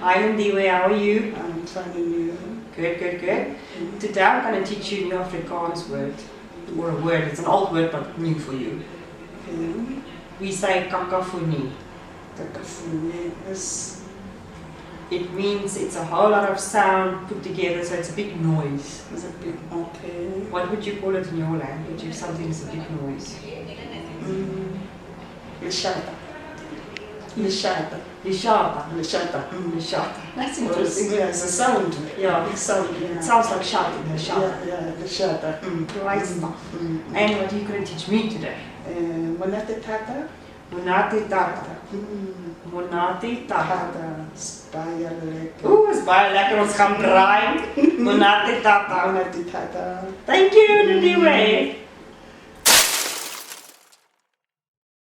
Hi Ndiwe, how are you? I'm finding you. Good, good, good. Today I'm going to teach you a new Afrikaans word. Or a word, it's an old word but new for you. Okay. We say kakafoni. Kakafoni is... It means it's a whole lot of sound put together, so it's a big noise. It's a big... Okay. What would you call it in your language if something is a big noise? Lishata. Lishata. Lishata. Lishata. Lishata. That's Well, interesting. yeah, it's a sound. Yeah. Big sound. Yeah. It sounds like shouting, lishata. Yeah, lishata. Great stuff. And what are you going to teach me today? Monate tata. Monate tata. Monate tata. Tata. Is baie lekker. Oeh, is baie lekker, ons gaan braai. Monate tata. Monate tata. Thank you, Ndiwe.